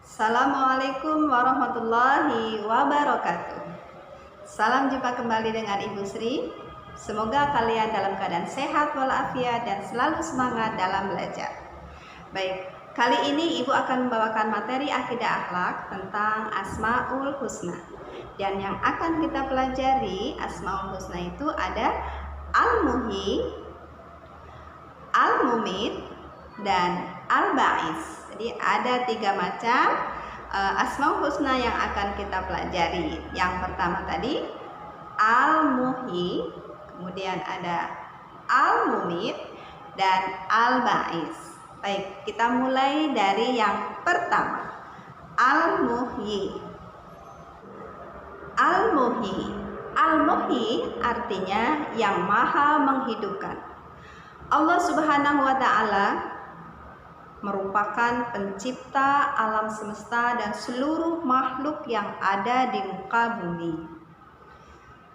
Assalamualaikum warahmatullahi wabarakatuh. Salam jumpa kembali dengan Ibu Sri. Semoga kalian dalam keadaan sehat walafiat dan selalu semangat dalam belajar. Baik, kali ini Ibu akan membawakan materi akidah akhlak tentang Asmaul Husna. Dan yang akan kita pelajari Asmaul Husna itu ada Al-Muhyi, Al-Mumit, dan Al-Ba'is. Jadi ada 3 macam Asmaul Husna yang akan kita pelajari. Yang pertama tadi Al-Muhyi, kemudian ada Al-Mumit, dan Al-Ba'is. Baik, kita mulai dari yang pertama, Al-Muhyi. Al-Muhyi, Al-Muhyi artinya yang maha menghidupkan. Allah Subhanahu wa Ta'ala merupakan pencipta alam semesta dan seluruh makhluk yang ada di muka bumi.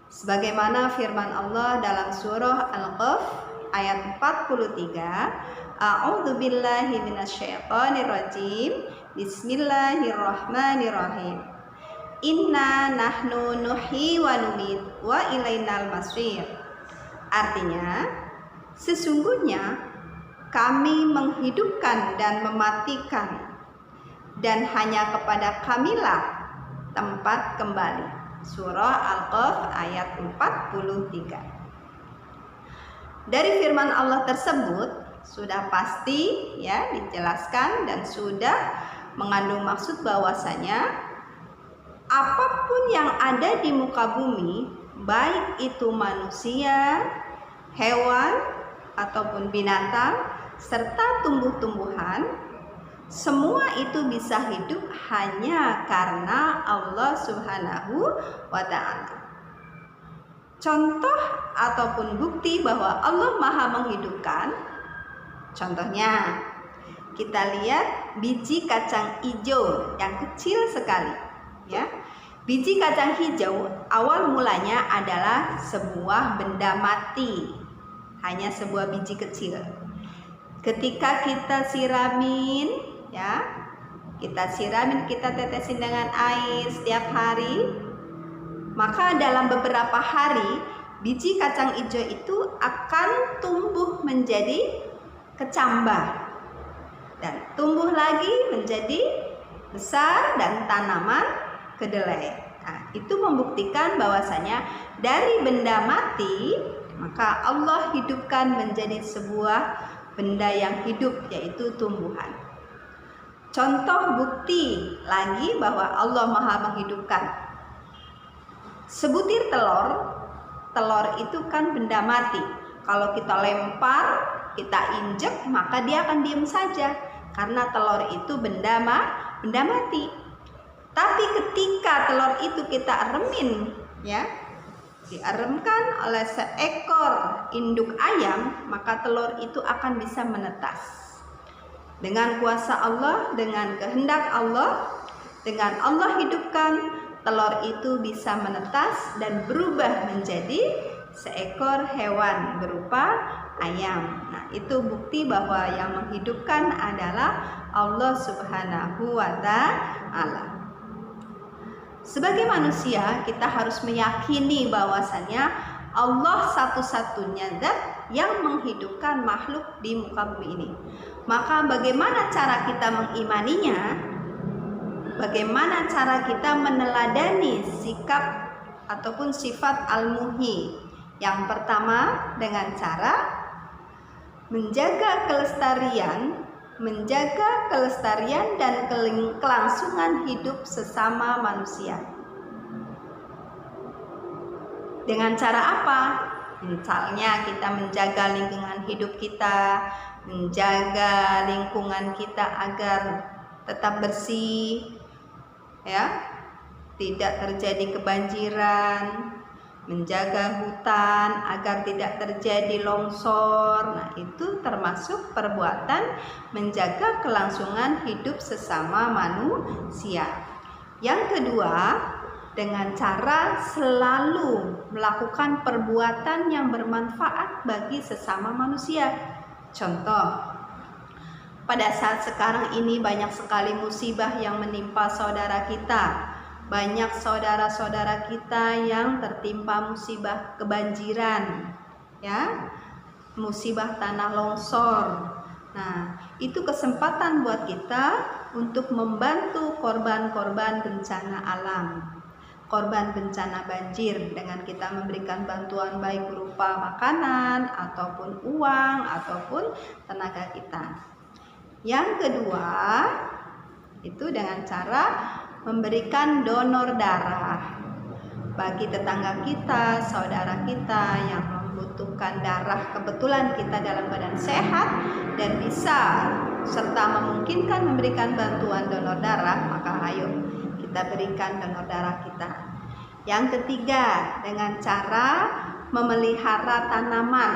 Sebagaimana firman Allah dalam surah Al-Qaf ayat 43, A'udzubillahi minasyaitonirrajim, Bismillahirrahmanirrahim. Inna nahnu nuhyi wa numit wa ilainal masir. Artinya, sesungguhnya kami menghidupkan dan mematikan, dan hanya kepada kamilah tempat kembali. Surah Al-Qaf ayat 43. Dari firman Allah tersebut sudah pasti ya dijelaskan dan sudah mengandung maksud bahwasanya apapun yang ada di muka bumi, baik itu manusia, hewan ataupun binatang serta tumbuh-tumbuhan, semua itu bisa hidup hanya karena Allah Subhanahu wa Ta'ala. Contoh ataupun bukti bahwa Allah Maha menghidupkan, contohnya kita lihat biji kacang hijau yang kecil sekali, ya. Biji kacang hijau awal mulanya adalah sebuah benda mati, hanya sebuah biji kecil. Ketika kita siramin, ya, kita tetesin dengan air setiap hari, maka dalam beberapa hari biji kacang hijau itu akan tumbuh menjadi kecambah dan tumbuh lagi menjadi besar dan tanaman kedelai. Nah, itu membuktikan bahwasanya dari benda mati maka Allah hidupkan menjadi sebuah benda yang hidup, yaitu tumbuhan. Contoh bukti lagi bahwa Allah Maha menghidupkan. Sebutir telur itu kan benda mati. Kalau kita lempar, kita injek, maka dia akan diam saja karena telur itu benda mati. Tapi ketika telur itu kita remin, ya, diaremkan oleh seekor induk ayam, maka telur itu akan bisa menetas. Dengan kuasa Allah, dengan kehendak Allah, dengan Allah hidupkan, telur itu bisa menetas dan berubah menjadi seekor hewan berupa ayam. Nah, itu bukti bahwa yang menghidupkan adalah Allah Subhanahu wa Ta'ala. Sebagai manusia, kita harus meyakini bahwasannya Allah satu-satunya zat yang menghidupkan makhluk di muka bumi ini. Maka bagaimana cara kita mengimaninya? Bagaimana cara kita meneladani sikap ataupun sifat Al-Muhyi? Yang pertama dengan cara menjaga kelestarian dan kelangsungan hidup sesama manusia. Dengan cara apa? Misalnya kita menjaga lingkungan hidup kita, menjaga lingkungan kita agar tetap bersih, ya, tidak terjadi kebanjiran, menjaga hutan agar tidak terjadi longsor. Nah, itu termasuk perbuatan menjaga kelangsungan hidup sesama manusia. Yang kedua, dengan cara selalu melakukan perbuatan yang bermanfaat bagi sesama manusia. Contoh, Pada saat sekarang ini banyak sekali musibah yang menimpa saudara kita. Banyak saudara-saudara kita yang tertimpa musibah kebanjiran, ya, musibah tanah longsor. Nah, itu kesempatan buat kita untuk membantu korban-korban bencana alam, korban bencana banjir, dengan kita memberikan bantuan baik berupa makanan ataupun uang ataupun tenaga kita. Yang kedua, itu dengan cara memberikan donor darah bagi tetangga kita, saudara kita yang membutuhkan darah. Kebetulan kita dalam badan sehat dan bisa serta memungkinkan memberikan bantuan donor darah, maka ayo kita berikan donor darah kita. Yang ketiga, dengan cara memelihara tanaman.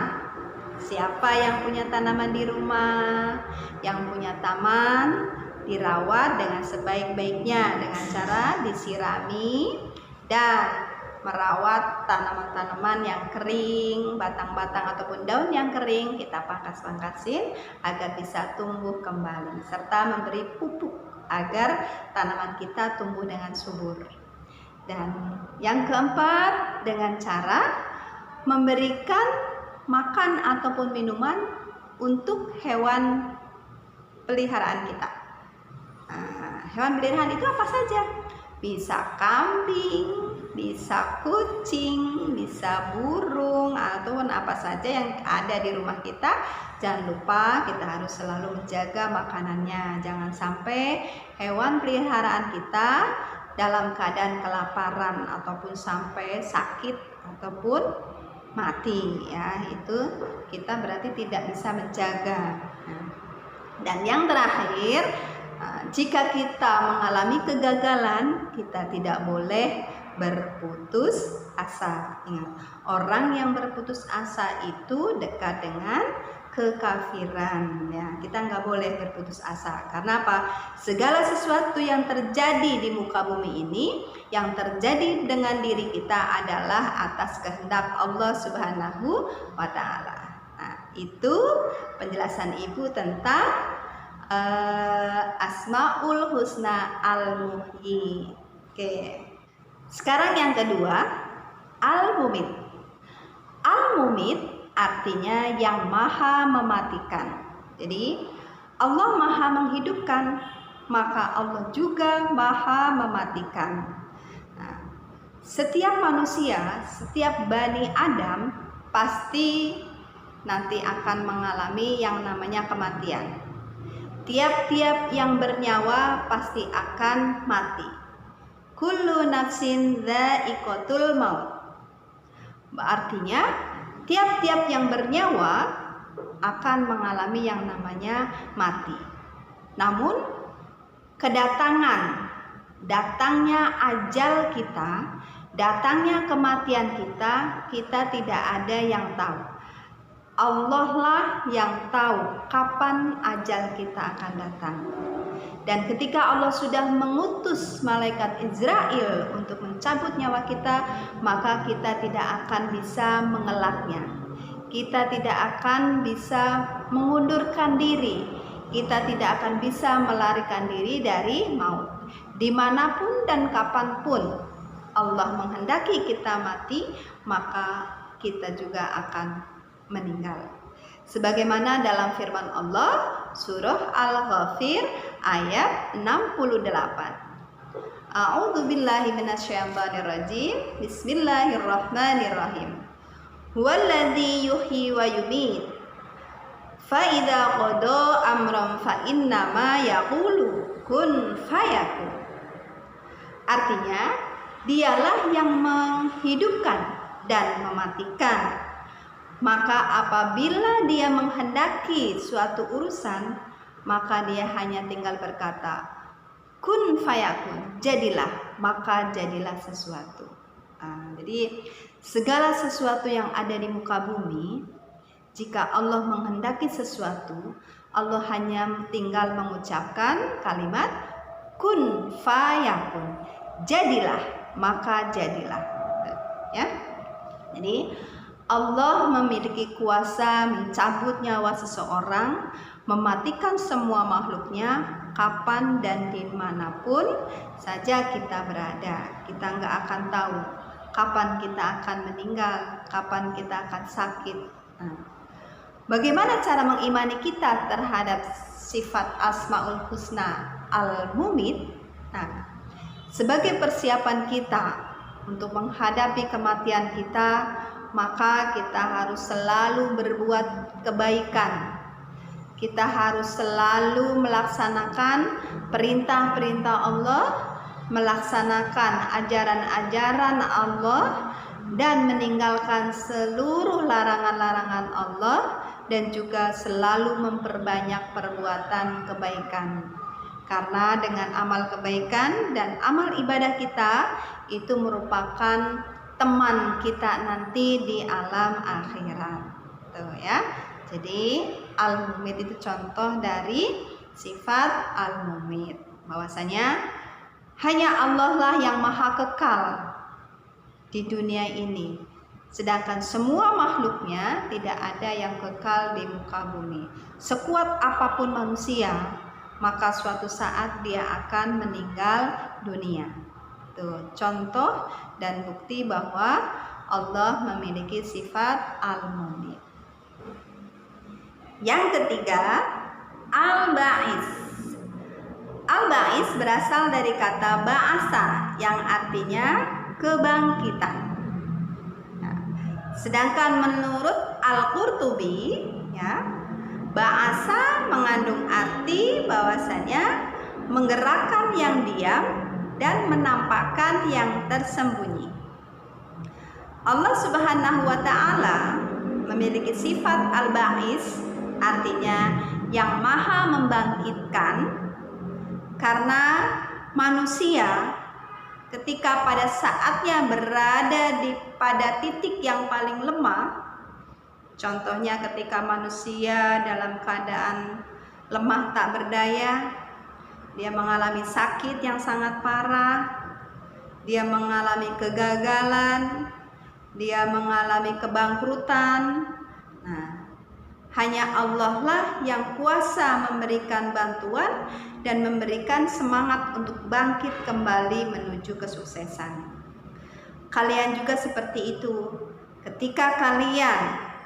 Siapa yang punya tanaman di rumah, yang punya taman, dirawat dengan sebaik-baiknya dengan cara disirami dan merawat tanaman-tanaman yang kering, batang-batang ataupun daun yang kering kita pangkas-pangkasin agar bisa tumbuh kembali, serta memberi pupuk agar tanaman kita tumbuh dengan subur. Dan yang keempat, dengan cara memberikan makan ataupun minuman untuk hewan peliharaan kita. Hewan peliharaan itu apa saja? Bisa kambing, bisa kucing, bisa burung, ataupun apa saja yang ada di rumah kita. Jangan lupa kita harus selalu menjaga makanannya. Jangan sampai hewan peliharaan kita dalam keadaan kelaparan ataupun sampai sakit ataupun mati, ya, itu kita berarti tidak bisa menjaga. Dan yang terakhir, jika kita mengalami kegagalan, kita tidak boleh berputus asa. Ingat, orang yang berputus asa itu dekat dengan kekafiran, ya. Kita nggak boleh berputus asa. Karena apa? Segala sesuatu yang terjadi di muka bumi ini, yang terjadi dengan diri kita adalah atas kehendak Allah Subhanahu wa Ta'ala. Nah, itu penjelasan Ibu tentang Asmaul Husna Al-Muhyi. Oke. Sekarang yang kedua, Al-Mumit. Al-Mumit artinya yang maha mematikan. Jadi Allah maha menghidupkan, maka Allah juga maha mematikan. Nah, setiap manusia, setiap Bani Adam pasti nanti akan mengalami yang namanya kematian. Tiap-tiap yang bernyawa pasti akan mati. Kullu nafsin dha'iqatul maut. Artinya tiap-tiap yang bernyawa akan mengalami yang namanya mati. Namun datangnya ajal kita, datangnya kematian kita tidak ada yang tahu. Allah lah yang tahu kapan ajal kita akan datang. Dan ketika Allah sudah mengutus malaikat Israel untuk mencabut nyawa kita, maka kita tidak akan bisa mengelaknya. Kita tidak akan bisa mengundurkan diri. Kita tidak akan bisa melarikan diri dari maut. Dimanapun dan kapanpun Allah menghendaki kita mati, maka kita juga akan meninggal. Sebagaimana dalam firman Allah surah Al-Ghafir ayat 68. A'udzu billahi minasyaitonir rajim. Bismillahirrahmanirrahim. Huwallazi yuhyi wa yumiit. Fa idza qada amran fa innama yaqulu kun fayakun. Artinya, dialah yang menghidupkan dan mematikan. Maka apabila dia menghendaki suatu urusan, maka dia hanya tinggal berkata, kun fayakun, jadilah, maka jadilah sesuatu. Jadi segala sesuatu yang ada di muka bumi, jika Allah menghendaki sesuatu, Allah hanya tinggal mengucapkan kalimat kun fayakun, jadilah, maka jadilah. Ya. Jadi Allah memiliki kuasa mencabut nyawa seseorang, mematikan semua makhluknya kapan dan dimanapun saja kita berada. Kita nggak akan tahu kapan kita akan meninggal, kapan kita akan sakit. Nah, bagaimana cara mengimani kita terhadap sifat Asmaul Husna Al-Mumit? Nah, sebagai persiapan kita untuk menghadapi kematian kita, maka kita harus selalu berbuat kebaikan. Kita harus selalu melaksanakan perintah-perintah Allah, melaksanakan ajaran-ajaran Allah, dan meninggalkan seluruh larangan-larangan Allah, dan juga selalu memperbanyak perbuatan kebaikan. Karena dengan amal kebaikan dan amal ibadah kita itu merupakan teman kita nanti di alam akhirat. Tuh ya. Jadi Al-Mumit itu contoh dari sifat Al-Mumit. Bahwasanya hanya Allah lah yang maha kekal di dunia ini. Sedangkan semua makhluknya tidak ada yang kekal di muka bumi. Sekuat apapun manusia, maka suatu saat dia akan meninggal dunia. Tuh, contoh dan bukti bahwa Allah memiliki sifat Al-Mumit. Yang ketiga, Al-Ba'is. Al-Ba'is berasal dari kata ba'asa yang artinya kebangkitan. Nah, sedangkan menurut Al-Qurtubi, ya, ba'asa mengandung arti bahwasanya menggerakkan yang diam dan menampakkan yang tersembunyi. Allah Subhanahu wa ta'ala memiliki sifat Al-Ba'is, artinya yang maha membangkitkan, karena manusia ketika pada saatnya berada pada titik yang paling lemah, contohnya ketika manusia dalam keadaan lemah tak berdaya, dia mengalami sakit yang sangat parah, dia mengalami kegagalan, dia mengalami kebangkrutan. Nah, hanya Allah lah yang kuasa memberikan bantuan dan memberikan semangat untuk bangkit kembali menuju kesuksesan. Kalian juga seperti itu. Ketika kalian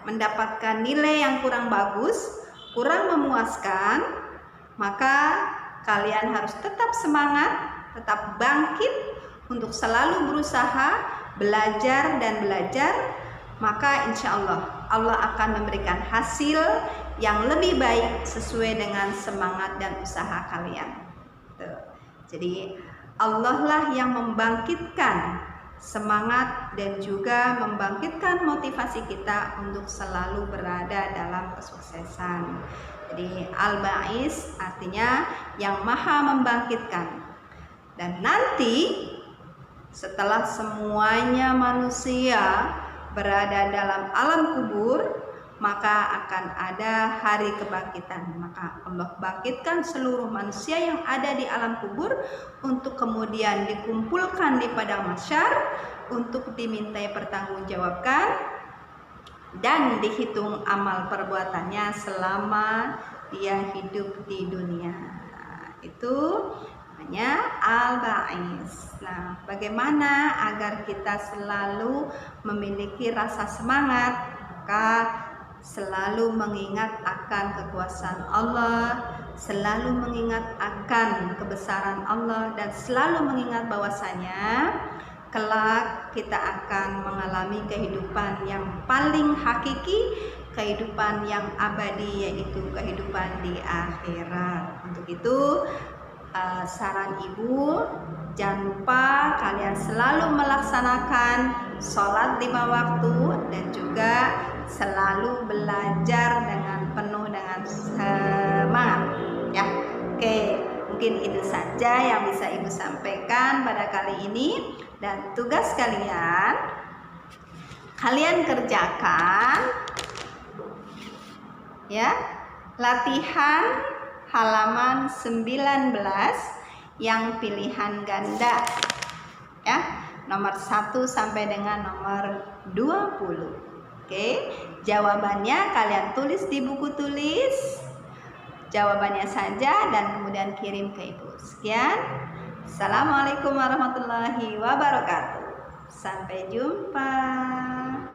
mendapatkan nilai yang kurang bagus, kurang memuaskan, maka kalian harus tetap semangat, tetap bangkit untuk selalu berusaha, belajar dan belajar. Maka insya Allah akan memberikan hasil yang lebih baik sesuai dengan semangat dan usaha kalian. Tuh. Jadi Allah lah yang membangkitkan semangat dan juga membangkitkan motivasi kita untuk selalu berada dalam kesuksesan. Jadi Al-Ba'is artinya yang maha membangkitkan. Dan nanti setelah semuanya manusia berada dalam alam kubur, maka akan ada hari kebangkitan. Maka Allah bangkitkan seluruh manusia yang ada di alam kubur untuk kemudian dikumpulkan di padang mahsyar untuk dimintai pertanggungjawabkan dan dihitung amal perbuatannya selama dia hidup di dunia. Itu namanya Al-Ba'is. Nah, bagaimana agar kita selalu memiliki rasa semangat? Maka selalu mengingat akan kekuasaan Allah, selalu mengingat akan kebesaran Allah, dan selalu mengingat bahwasanya kelak kita akan mengalami kehidupan yang paling hakiki, kehidupan yang abadi, yaitu kehidupan di akhirat. Untuk itu saran ibu, jangan lupa kalian selalu melaksanakan sholat 5 waktu dan juga selalu belajar dengan penuh dengan semangat, ya. Oke, mungkin itu saja yang bisa ibu sampaikan pada kali ini. Dan tugas kalian kerjakan, ya, latihan halaman 19 yang pilihan ganda, ya, nomor 1 sampai dengan nomor 20. Oke, jawabannya kalian tulis di buku tulis jawabannya saja dan kemudian kirim ke Ibu. Sekian. Assalamualaikum warahmatullahi wabarakatuh. Sampai jumpa.